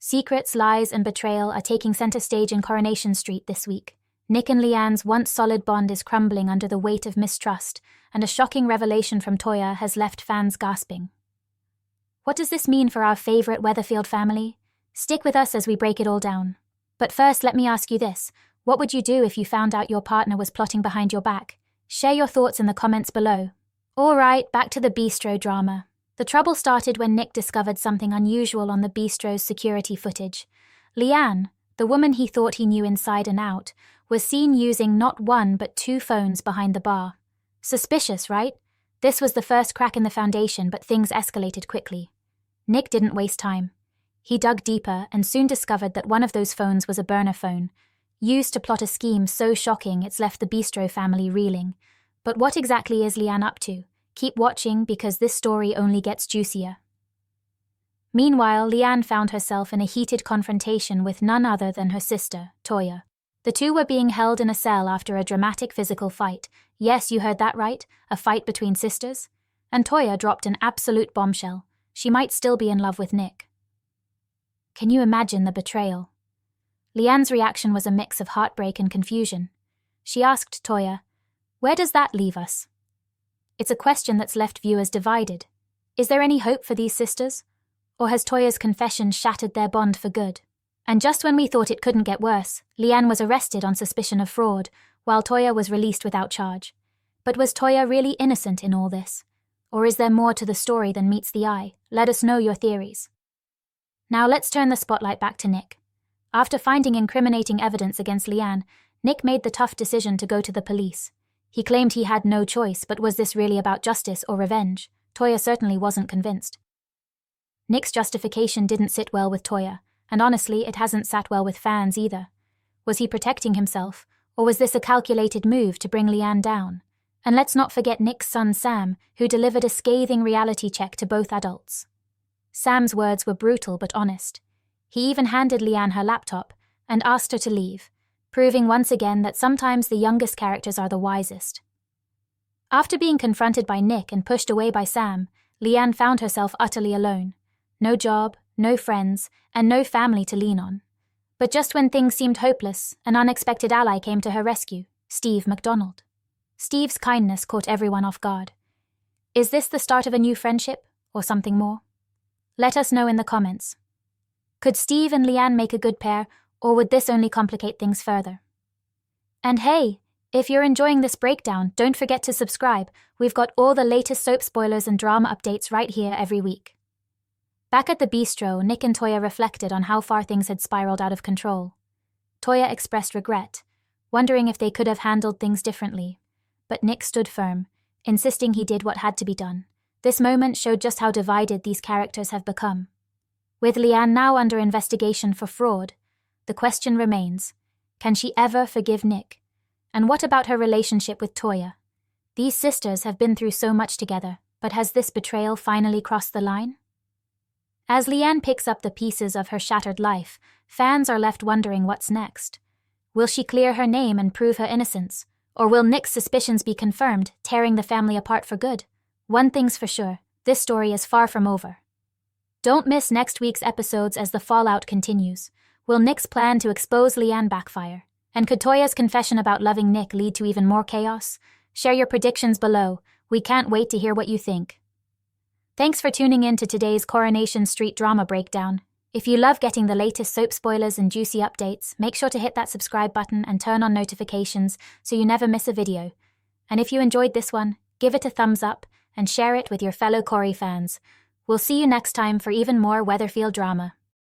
Secrets, lies, and betrayal are taking center stage in Coronation Street this week. Nick and Leanne's once solid bond is crumbling under the weight of mistrust, and a shocking revelation from Toyah has left fans gasping. What does this mean for our favorite Weatherfield family? Stick with us as we break it all down. But first, let me ask you this. What would you do if you found out your partner was plotting behind your back? Share your thoughts in the comments below. Alright, back to the bistro drama. The trouble started when Nick discovered something unusual on the bistro's security footage. Leanne, the woman he thought he knew inside and out, was seen using not one but 2 phones behind the bar. Suspicious, right? This was the first crack in the foundation, but things escalated quickly. Nick didn't waste time. He dug deeper and soon discovered that one of those phones was a burner phone, used to plot a scheme so shocking it's left the bistro family reeling. But what exactly is Leanne up to? Keep watching because this story only gets juicier. Meanwhile, Leanne found herself in a heated confrontation with none other than her sister, Toyah. The two were being held in a cell after a dramatic physical fight. Yes, you heard that right, a fight between sisters. And Toyah dropped an absolute bombshell. She might still be in love with Nick. Can you imagine the betrayal? Leanne's reaction was a mix of heartbreak and confusion. She asked Toyah, "Where does that leave us?" It's a question that's left viewers divided. Is there any hope for these sisters? Or has Toyah's confession shattered their bond for good? And just when we thought it couldn't get worse, Leanne was arrested on suspicion of fraud, while Toyah was released without charge. But was Toyah really innocent in all this? Or is there more to the story than meets the eye? Let us know your theories. Now let's turn the spotlight back to Nick. After finding incriminating evidence against Leanne, Nick made the tough decision to go to the police. He claimed he had no choice, but was this really about justice or revenge? Toyah certainly wasn't convinced. Nick's justification didn't sit well with Toyah, and honestly, it hasn't sat well with fans either. Was he protecting himself, or was this a calculated move to bring Leanne down? And let's not forget Nick's son Sam, who delivered a scathing reality check to both adults. Sam's words were brutal but honest. He even handed Leanne her laptop and asked her to leave, proving once again that sometimes the youngest characters are the wisest. After being confronted by Nick and pushed away by Sam, Leanne found herself utterly alone. No job, no friends, and no family to lean on. But just when things seemed hopeless, an unexpected ally came to her rescue, Steve McDonald. Steve's kindness caught everyone off guard. Is this the start of a new friendship, or something more? Let us know in the comments. Could Steve and Leanne make a good pair, or would this only complicate things further? And hey, if you're enjoying this breakdown, don't forget to subscribe. We've got all the latest soap spoilers and drama updates right here every week. Back at the bistro, Nick and Toyah reflected on how far things had spiraled out of control. Toyah expressed regret, wondering if they could have handled things differently. But Nick stood firm, insisting he did what had to be done. This moment showed just how divided these characters have become. With Leanne now under investigation for fraud, the question remains, can she ever forgive Nick? And what about her relationship with Toyah? These sisters have been through so much together, but has this betrayal finally crossed the line? As Leanne picks up the pieces of her shattered life, fans are left wondering what's next. Will she clear her name and prove her innocence? Or will Nick's suspicions be confirmed, tearing the family apart for good? One thing's for sure, this story is far from over. Don't miss next week's episodes as the fallout continues. Will Nick's plan to expose Leanne backfire? And could Toyah's confession about loving Nick lead to even more chaos? Share your predictions below. We can't wait to hear what you think. Thanks for tuning in to today's Coronation Street drama breakdown. If you love getting the latest soap spoilers and juicy updates, make sure to hit that subscribe button and turn on notifications so you never miss a video. And if you enjoyed this one, give it a thumbs up and share it with your fellow Corrie fans. We'll see you next time for even more Weatherfield drama.